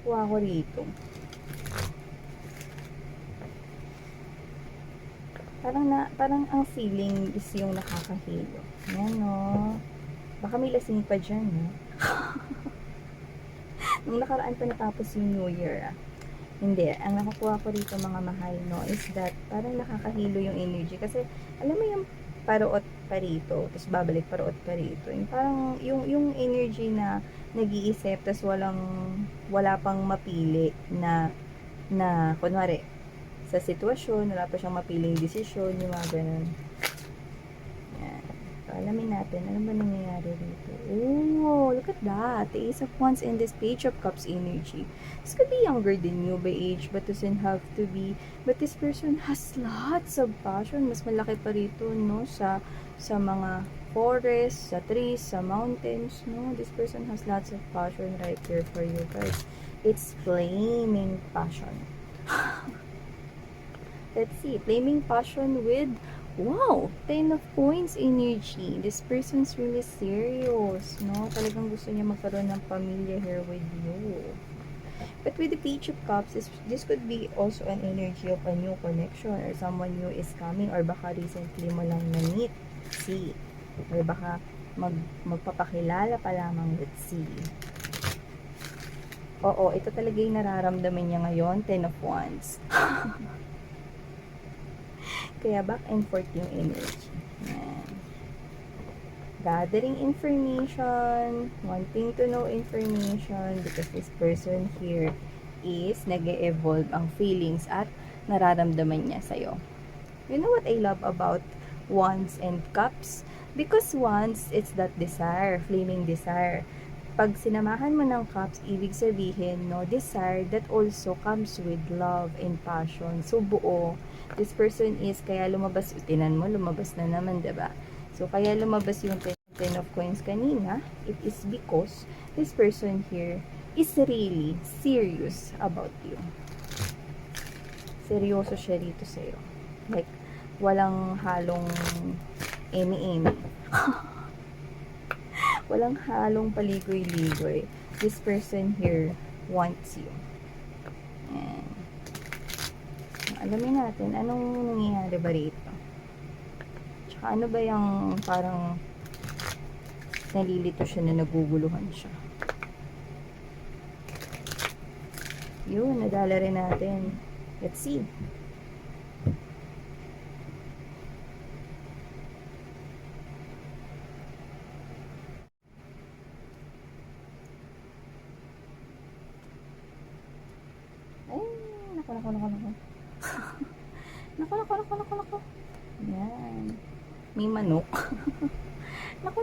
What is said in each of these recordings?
nakukuha ko rito? Parang ang feeling is yung nakakahilo. Yan, no? Baka may lasing pa dyan, no? Nung nakaraan pa natapos yung New Year, Hindi. Ang nakukuha ko rito, mga mahal, no, is that parang nakakahilo yung energy. Kasi, alam mo yung paruot pa rito, tapos babalik paruot pa rito. Yung parang, yung energy na nag-iisip, tapos wala pang mapili kunwari, sa sitwasyon, wala pa siyang mapiling desisyon, yung mga ganun. Yan. So, alamin natin, ano ba nangyayari dito? Oh, look at that. The Ace of Wands and this Page of Cups energy. This could be younger than you by age, but doesn't have to be. But this person has lots of passion. Mas malaki pa rito, no? Sa mga forest, sa trees, sa mountains, no? This person has lots of passion right here for you guys. It's flaming passion. Let's see. Flaming passion with, wow, 10 of coins energy. This person's really serious, no? Talagang gusto niya magkaroon ng pamilya here with you. But with the Page of Cups, this could be also an energy of a new connection or someone new is coming, or baka recently mo lang na-meet. See? Or baka magpapakilala pa lamang, let's see. Oo, ito talaga yung nararamdaman niya ngayon, 10 of Wands. Kaya back and forth yung energy. Yan. Gathering information, wanting to know information, because this person here is nag-e-evolve ang feelings at nararamdaman niya sa'yo. You know what I love about Wands and Cups? Because Wands, it's that desire, flaming desire. Pag sinamahan mo ng Cups, ibig sabihin, no, desire that also comes with love and passion. So, buo. This person is, kaya lumabas, tinan mo, lumabas na naman, diba? So, kaya lumabas yung 10 of coins kanina, it is because this person here is really serious about you. Seryoso siya dito sa'yo. Like, walang halong emi-emi. Walang halong paligoy-ligoy. This person here wants you. And, alamin natin, anong nangyayari ba rito? Tsaka ano ba yung parang nalilito siya na naguguluhan siya? Yun, nadala rin natin. Let's see. Ay, naku. Naku. Yan. May manok. Naku.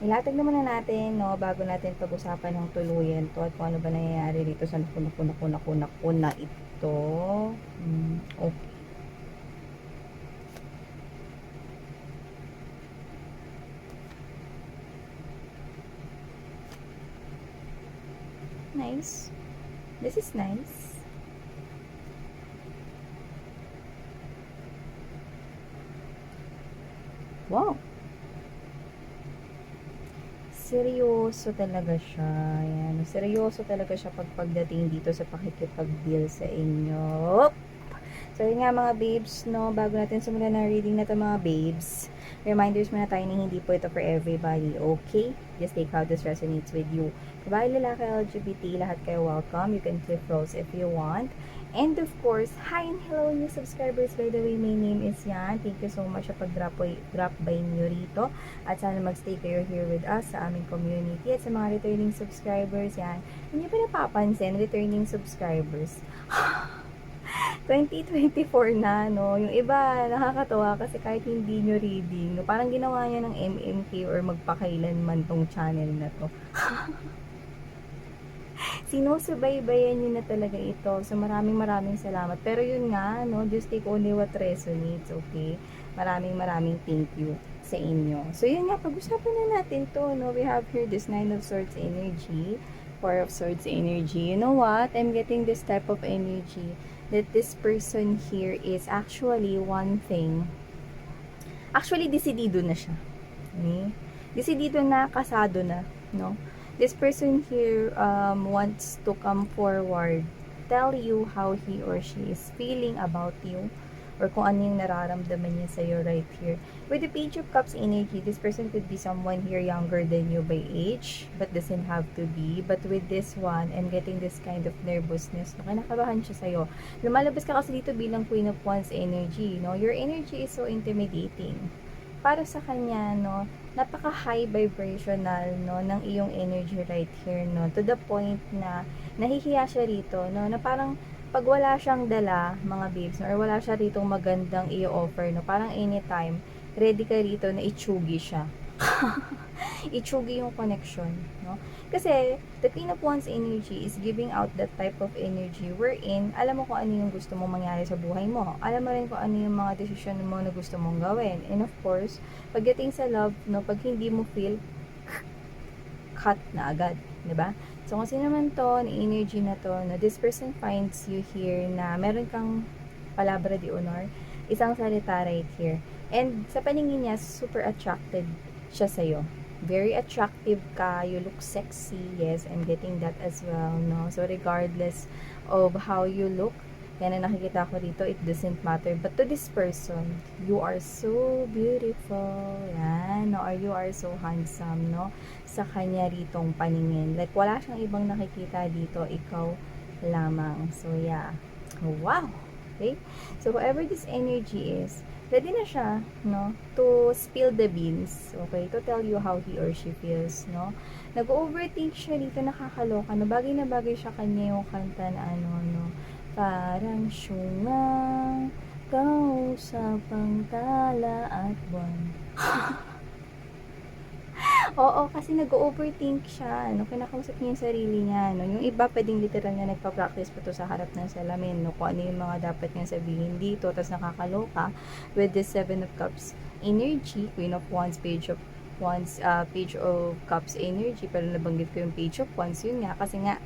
Ilatag naman na natin, no, bago natin pag-usapan ng tuluyan to at kung ano ba nangyayari dito sa naku na ito. Okay. Nice. This is nice. Wow. Seryoso talaga siya. Ayan. Seryoso talaga siya pagdating dito sa pakikipag-deal sa inyo. So, yun nga mga babes, no, bago natin simulan na reading na ito mga babes, reminders muna tayo na hindi po ito for everybody, okay? Just take how this resonates with you. Babae, lalaki, LGBT, lahat kayo welcome. You can flip roles if you want. And of course, hi and hello new subscribers. By the way, my name is Yan. Thank you so much sa pag-drop by nyo rito. At sana magstay kayo here with us sa aming community. At sa mga returning subscribers, yan. Hindi pa napapansin, returning subscribers. 2024 na, no? Yung iba, nakakatawa kasi kahit hindi nyo reading, no? Parang ginawa niya ng MMK or magpakailanman tong channel na to. Sinusubaybayan nyo na talaga ito. So, maraming salamat. Pero yun nga, no? Just take only what resonates, okay? Maraming thank you sa inyo. So, yun nga, pag-usapan na natin to, no? We have here this 9 of Swords energy, 4 of Swords energy. You know what? I'm getting this type of energy that this person here is actually one thing. Actually, desidido na siya. Okay? Decidido na, kasado na, no? This person here wants to come forward, tell you how he or she is feeling about you, or kung ano yung nararamdaman niya sa'yo right here. With the Page of Cups energy, this person could be someone here younger than you by age, but doesn't have to be. But with this one, I'm getting this kind of nervousness. No? Kinakabahan siya sa'yo. Lumalabas ka kasi dito bilang Queen of Wands energy. No? Your energy is so intimidating. Para sa kanya, no, napaka-high vibrational, no, ng iyong energy right here, no, to the point na nahihiya siya rito, no, na parang pag wala siyang dala, mga babes, no, or wala siya ritong magandang i-offer, no, parang anytime, ready ka rito na itsugi siya. Itsugi yung connection, no? Kasi, the Queen of Wands energy is giving out that type of energy wherein, alam mo kung ano yung gusto mong mangyari sa buhay mo. Alam mo rin kung ano yung mga desisyon mo na gusto mong gawin. And of course, pagdating sa love, no, pag hindi mo feel, cut na agad, 'di ba? So, kung sino man to, na energy na to, na this person finds you here na meron kang palabra de honor, isang salita right here. And sa paningin niya, super attracted siya sa'yo. Very attractive ka, you look sexy, yes, I'm getting that as well, no? So, regardless of how you look, yan ang nakikita ko dito, it doesn't matter. But to this person, you are so beautiful, yan, no? Or you are so handsome, no? Sa kanya ritong paningin. Like, wala siyang ibang nakikita dito, ikaw lamang. So, yeah. Wow! Okay? So, whoever this energy is, ready na siya, no, to spill the beans, okay, to tell you how he or she feels, no. Nag-overthink siya dito, nakakaloka, na bagay siya kanya yung kanta na ano, no, parang syungang kausapang tala at buwan. Oo, kasi nag-overthink siya, no? Kinakausap niya yung sarili niya, no? Yung iba, pwedeng literal na nagpa-practice pa to sa harap ng salamin, no? Kung ano yung mga dapat niya sabihin dito, tapos nakakaloka with the Seven of Cups energy, Queen of Wands, Page of Wands, Page of Cups energy, pero nabanggit ko yung Page of Wands, yun nga, kasi nga,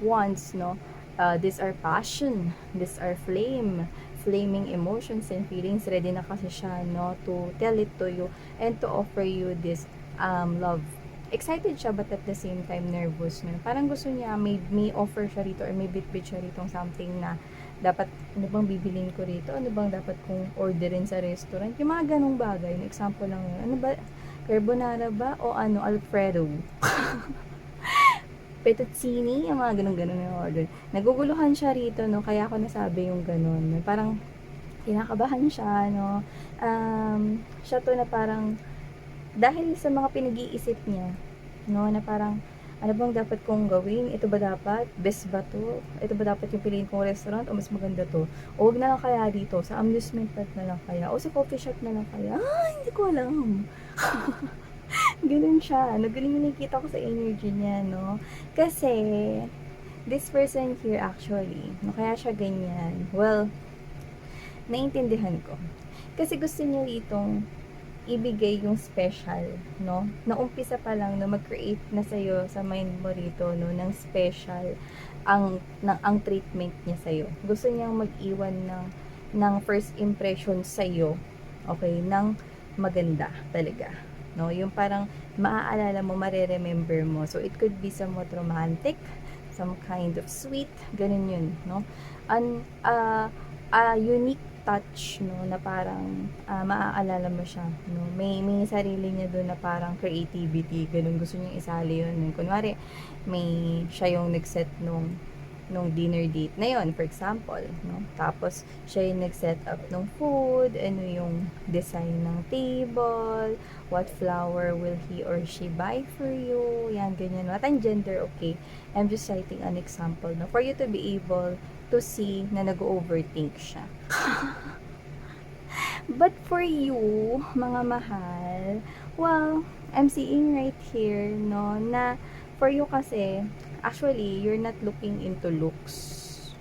Wands, no? These are passion, these are flaming emotions and feelings. Ready na kasi siya, no, to tell it to you and to offer you this love. Excited siya, but at the same time nervous, no? Parang gusto niya, may offer siya rito or may bit siya rito something na dapat, ano bang bibilin ko rito? Ano bang dapat kong orderin sa restaurant? Yung mga ganong bagay. Yung example lang yun. Ano ba? Carbonara ba? O ano? Alfredo? Fettuccine? Yung mga ganun-ganun yung order. Naguguluhan siya rito, no? Kaya ako nasabi yung ganun. Parang, kinakabahan siya, no? Siya to na parang, dahil sa mga pinag-iisip niya, no, na parang, ano bang dapat kong gawin? Ito ba dapat? Best ba to? Ito ba dapat yung piliin kong restaurant? O mas maganda to? O wag na lang kaya dito? Sa amusement park na lang kaya? O sa coffee shop na lang kaya? Hindi ko alam. Ganun siya. Nagaling yung nakikita ko sa energy niya, no? Kasi, this person here actually, no, kaya siya ganyan. Well, naiintindihan ko. Kasi gusto niya itong ibigay yung special, no? Naumpisa pa lang na mag-create na sa'yo, sa mind mo rito, no, ng special ang treatment niya sa'yo. Gusto niyang mag-iwan ng first impression sa'yo, okay, ng maganda talaga, no? Yung parang maaalala mo, mare-remember mo. So, it could be somewhat romantic, some kind of sweet, ganun yun, no? Unique touch, no, na parang maaalala mo siya, no? May sarili niya doon na parang creativity, ganun, gusto niyang isali yun. Kunwari, siya yung nag-set nung dinner date na yon, for example, no? Tapos siya yung nag-set up ng food, ano yung design ng table, what flower will he or she buy for you, yan, ganyan. Not ang gender, okay? I'm just citing an example, no, for you to be able to see na nag-overthink siya. But for you, mga mahal, well, I'm seeing right here, no, na for you kasi, actually, you're not looking into looks.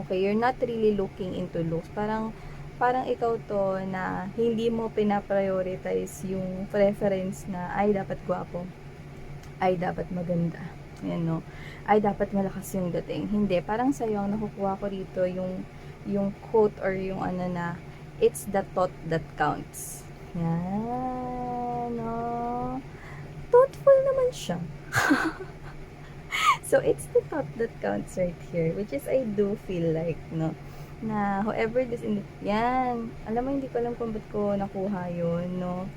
Okay, you're not really looking into looks. Parang ikaw to na hindi mo pinaprioritize yung preference na, ay, dapat gwapo. Ay, dapat maganda. Yan, no? Ay, dapat malakas yung dating. Hindi, parang sa'yo, ang nakukuha ko rito yung quote or yung ano na, it's the thought that counts. Yan. no? Thoughtful naman siya. So, it's the thought that counts right here, which is I do feel like, no, na whoever this in the, yan, alam mo, hindi ko alam kung ba't ko nakuha yun, no.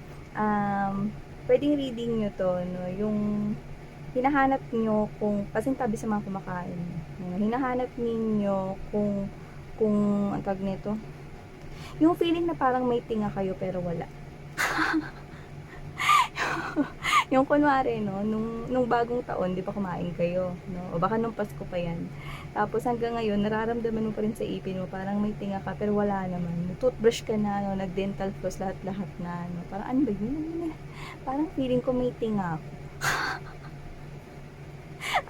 Pwedeng reading nyo to, no, yung hinahanap nyo kung, pasintabi sa mga kumakain, no, hinahanap ninyo kung, ang tawag nito, yung feeling na parang may tinga kayo pero wala. Yung kunwari, no, nung bagong taon, di ba kumain kayo, no? O baka nung Pasko pa yan. Tapos hanggang ngayon, nararamdaman mo pa rin sa ipin mo, parang may tinga ka, pero wala naman. Toothbrush ka na, no, nag-dental floss, lahat-lahat na, no? Parang ano ba yun? Parang feeling ko may tinga ako.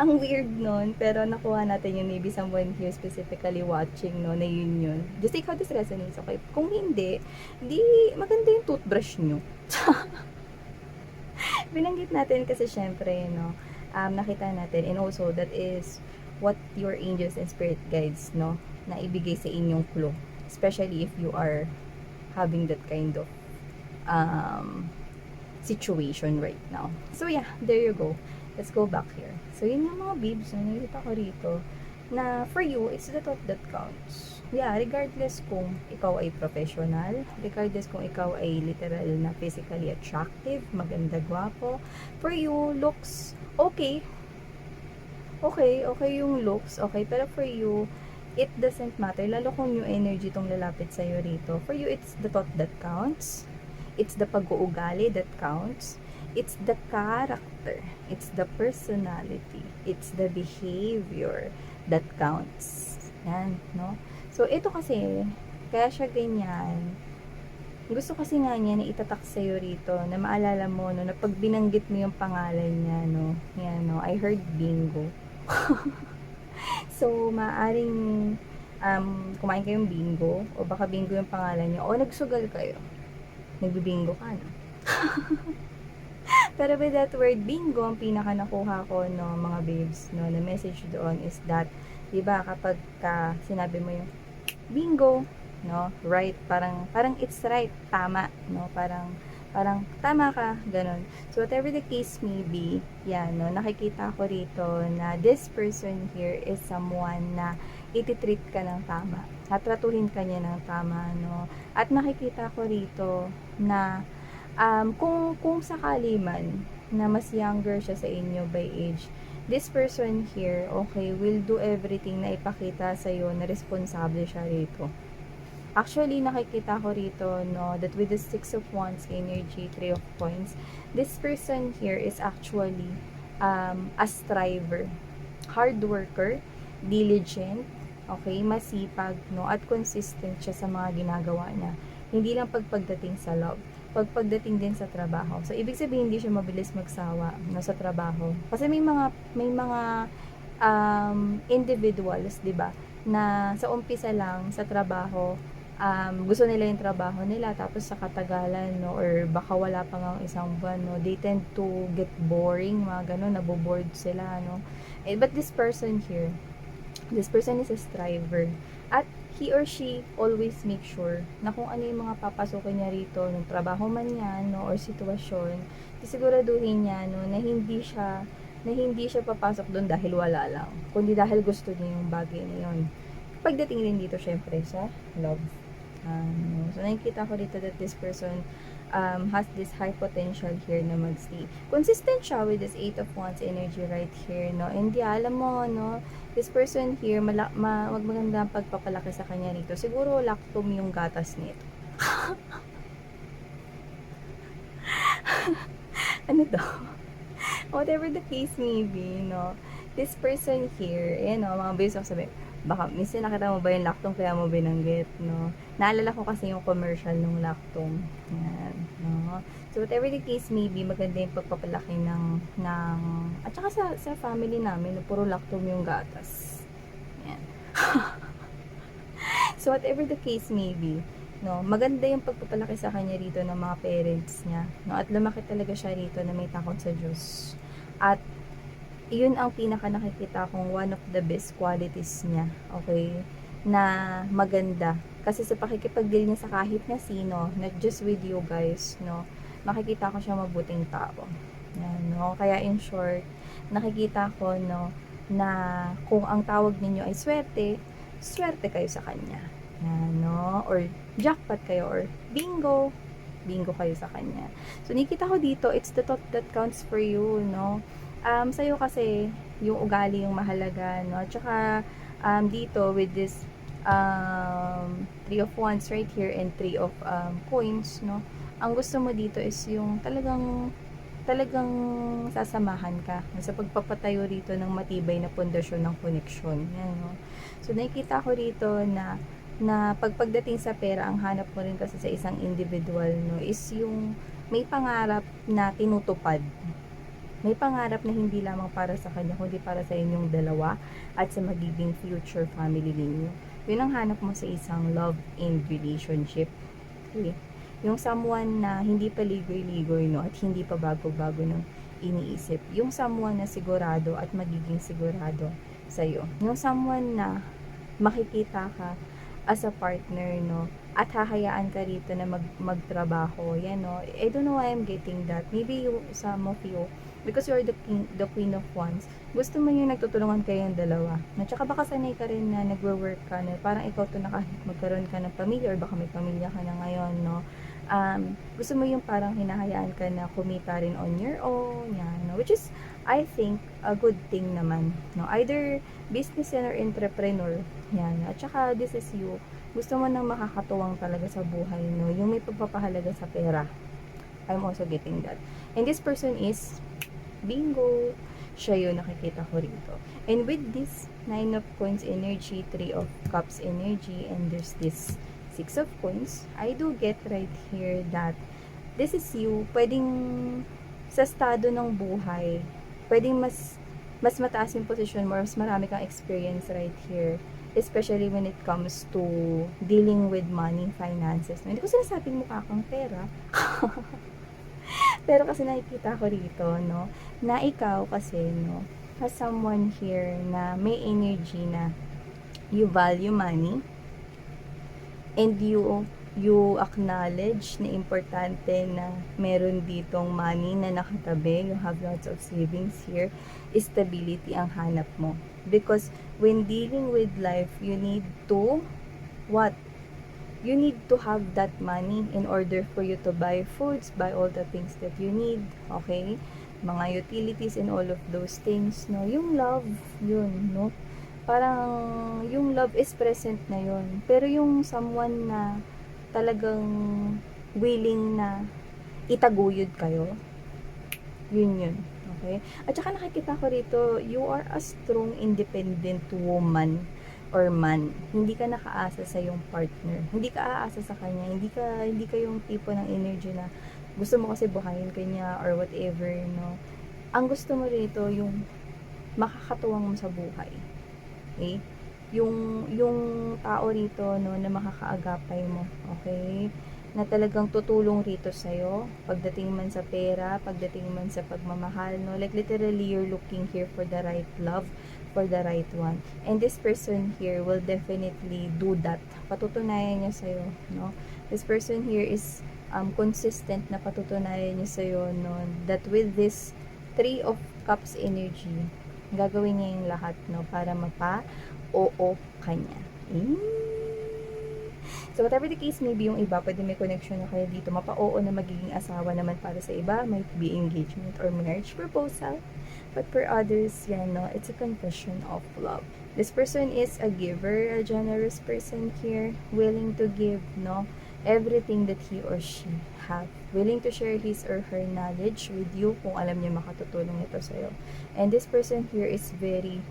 Ang weird nun, pero nakuha natin yun, maybe someone here specifically watching, no, na yun. Just take how this resonates, okay? Kung hindi, maganda yung toothbrush nyo. Binanggit natin kasi syempre, no, nakita natin, and also that is what your angels and spirit guides, no, na ibigay sa inyong clue, especially if you are having that kind of situation right now. So yeah, there you go. Let's go back here. So yun yung mga babes na nakita ko rito, na for you, it's the thought that counts. Yeah, regardless kung ikaw ay professional, regardless kung ikaw ay literal na physically attractive, maganda, gwapo, for you, looks, okay. Okay yung looks, okay, pero for you, it doesn't matter, lalo kung yung energy tong lalapit sa'yo rito. For you, it's the thought that counts. It's the pag-uugali that counts. It's the character. It's the personality. It's the behavior that counts. Yan, no? So, ito kasi, kaya siya ganyan, gusto kasi nga niya na itatak sa'yo rito, na maalala mo, no, na pag binanggit mo yung pangalan niya, no, yan, no, I heard bingo. So, maaring, kumain kayong bingo, o baka bingo yung pangalan niya, o nagsugal kayo, nagbibingo ka, no? Pero with that word bingo, ang pinaka nakuha ko, no, mga babes, no, na message doon is that, diba, kapag sinabi mo yung bingo, no, right, parang it's right, tama, no, parang tama ka, ganun. So, whatever the case may be, yan, no, nakikita ko rito na this person here is someone na ititreat ka ng tama, tatratuhin ka niya ng tama, no, at nakikita ko rito na kung sakali man na mas younger siya sa inyo by age, this person here, okay, will do everything na ipakita sa'yo na responsable siya rito. Actually, nakikita ko rito, no, that with the 6 of Wands energy, 3 of Coins, this person here is actually a striver, hard worker, diligent, okay, masipag, no, at consistent siya sa mga ginagawa niya. Hindi lang pagdating sa love, pagdating din sa trabaho. So, ibig sabihin, hindi siya mabilis magsawa, no, sa trabaho. Kasi may mga individuals, 'di ba, na sa umpisa lang sa trabaho, gusto nila yung trabaho nila, tapos sa katagalan, no, or baka wala pa nga isang buwan, no, they tend to get boring, mga ganun, nabobored sila, no. But this person here, this person is a striver, at he or she always make sure na kung ano yung mga papasukin niya rito, ng trabaho man yan, no, or sitwasyon, siguraduhin niya, no, na hindi siya papasok doon dahil wala lang, kundi dahil gusto niya yung bagay na yun. Pagdating din dito, syempre, sa love. So, nakikita ko dito that this person has this high potential here na mag-stay. Consistent siya with this 8 of Wands energy right here, no? And alam mo, no, this person here, maganda ang pagpapalaki sa kanya rito. Siguro lactum yung gatas nito. Ano daw? Whatever the case may be, no, this person here, mga base of sabi, baka minsan nakita mo ba yung lactum kaya mo binanggit, no? Naalala ko kasi yung commercial ng lactum. Yan, no? So, whatever the case may be, maganda yung pagpapalaki ng at saka sa family namin, no, puro lactum yung gatas. Yan. So, whatever the case may be, no, maganda yung pagpapalaki sa kanya rito ng mga parents niya, no? At lumaki talaga siya rito na may takot sa Diyos. At yun ang pinaka nakikita kong one of the best qualities niya, okay, na maganda. Kasi sa pakikipag-deal niya sa kahit na sino, not just with you guys, no, makikita ko siya mabuting tao. Yan, no? Kaya in short, nakikita ko, no, na kung ang tawag ninyo ay swerte, swerte kayo sa kanya. Yan, no? Or jackpot kayo, or bingo, bingo kayo sa kanya. So, nakikita ko dito, it's the thought that counts for you, no? Sa'yo kasi, yung ugali yung mahalaga, no? Tsaka, dito, with this, 3 of wands right here, and 3 of coins, no? Ang gusto mo dito is yung talagang sasamahan ka sa pagpapatayo rito ng matibay na pundasyon ng koneksyon. Yan, no? So, nakikita ko rito na pagdating sa pera, ang hanap mo rin kasi sa isang individual, no, is yung may pangarap na tinutupad. May pangarap na hindi lamang para sa kanya, kundi para sa inyong dalawa at sa magiging future family ninyo. Yun ang hanap mo sa isang love and relationship. Okay? Yung someone na hindi pa ligoy-ligoy, no, at hindi pa bago-bago ng iniisip. Yung someone na sigurado at magiging sigurado sa'yo. Yung someone na makikita ka as a partner, no, at hahayaan ka rito na magtrabaho. Yan, no. I don't know why I'm getting that. Maybe some of you, because you're the queen of wands, gusto mo yung nagtutulungan kayong dalawa. At saka baka sanay ka rin na nagwo-work ka na parang ikaw to na kahit magkaroon ka ng pamilya or baka may pamilya ka na ngayon, no. Gusto mo yung parang hinahayaan ka na kumita rin on your own, yan, no? Which is, I think, a good thing naman, no? Either business or entrepreneur, yan. At saka, this is you. Gusto mo nang makakatuwang talaga sa buhay, no? Yung may pagpapahalaga sa pera. I'm also getting that. And this person is, bingo, siya yun nakikita ko rito. And with this 9 of coins energy, 3 of cups energy, and there's this 6 of coins, I do get right here that this is you, pwedeng sa estado ng buhay, pwedeng mas mataas yung position mo, mas marami kang experience right here, especially when it comes to dealing with money, finances. No? Hindi ko sinasabing mukha kang pera. Pero kasi nakikita ko rito, no, na ikaw kasi, no, has someone here na may energy na you value money, and you acknowledge na importante na meron ditong money na nakatabi, you have lots of savings here, stability ang hanap mo. Because when dealing with life, you need to, what? You need to have that money in order for you to buy foods, buy all the things that you need, okay? Mga utilities and all of those things, no? Yung love, yun, no? Parang yung love is present na yun. Pero yung someone na talagang willing na itaguyod kayo, yun. Okay? At saka nakikita ko rito, you are a strong, independent woman or man. Hindi ka nakaasa sa yung partner. Hindi ka aasa sa kanya. Hindi ka yung tipo ng energy na gusto mo kasi buhayin kanya or whatever, no? Ang gusto mo rito, yung makakatuwang mo sa buhay. Okay? Yung tao rito, no, na makakaagapay mo, okay? Na talagang tutulong rito sa'yo, pagdating man sa pera, pagdating man sa pagmamahal, no? Like literally, you're looking here for the right love, for the right one. And this person here will definitely do that. Patutunayan niya sa'yo, no? This person here is consistent na patutunayan niya sa'yo, no? That with this 3 of Cups energy, gagawin niya yung lahat, no, para mapa-oo kanya. So, whatever the case may be, yung iba, pwede may connection na kayo dito, mapa-oo na magiging asawa naman para sa iba, might be engagement or marriage proposal. But for others, yan, no, it's a confession of love. This person is a giver, a generous person here, willing to give, no, everything that he or she have. Willing to share his or her knowledge with you kung alam niya makatutulong ito sa'yo. And this person here is very,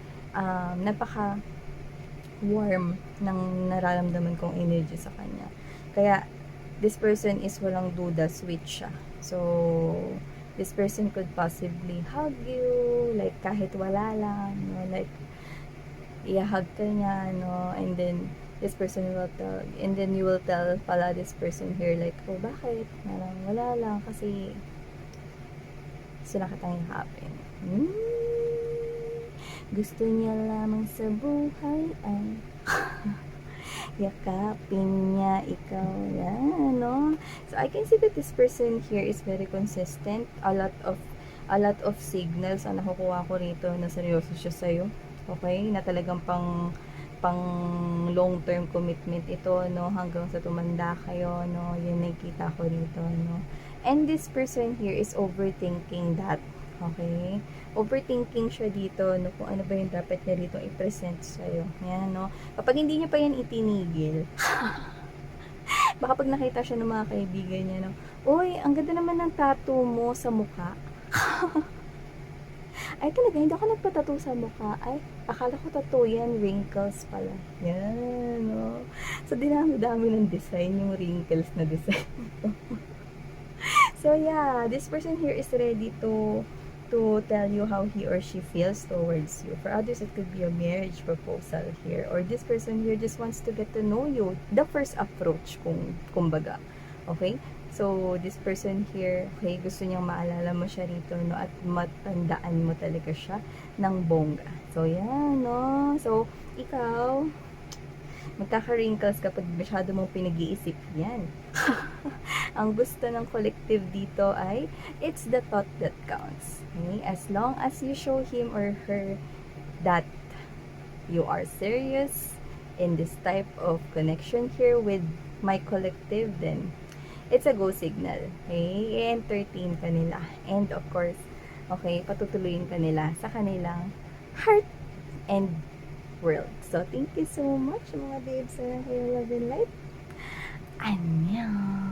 napaka-warm ng nararamdaman kong energy sa kanya. Kaya, this person is walang duda, sweet siya. So, this person could possibly hug you, like kahit wala lang, no? Like, i-hug ka niya, no? And then, this person will tell, and then you will tell pala this person here, like, oh, bakit? Parang wala lang, kasi gusto na kitang ihapin. Gusto niya lamang sa buhay ay yakapin niya ikaw. Yan, no? So, I can see that this person here is very consistent. A lot of signals ang nakukuha ko rito na seryoso siya sa'yo. Okay? Na talagang pang long term commitment ito, no? Hanggang sa tumanda kayo, no? Yan nakikita ko rito, no? And this person here is overthinking that. Okay? Overthinking siya dito, no? Kung ano ba yung dapat niya dito i-present sa'yo. Yan, no? Kapag hindi niya pa yan itinigil, baka pag nakita siya ng mga kaibigan niya, no? Uy, ang ganda naman ng tattoo mo sa mukha. Ay, talaga, hindi ako nagpatattoo sa mukha. Ay, akala ko tattoo yan, wrinkles pala. Yan, no? So, dinami-dami ng design, yung wrinkles na design. So, yeah, this person here is ready to tell you how he or she feels towards you. For others, it could be a marriage proposal here. Or this person here just wants to get to know you. The first approach, kumbaga. Okay? So, this person here, okay, gusto niyang maalala mo siya rito, no? At matandaan mo talaga siya ng bongga. So, yan, no? So, ikaw, magkaka-wrinkles kapag masyado mong pinag-iisip yan. Ang gusto ng collective dito ay, it's the thought that counts. Okay? As long as you show him or her that you are serious in this type of connection here with my collective, then it's a go signal. Okay? I-entertain ka nila. And of course, okay, patutuloyin ka nila sa kanilang heart and world. So, thank you so much mga babes sa Love and Light. Annyeong!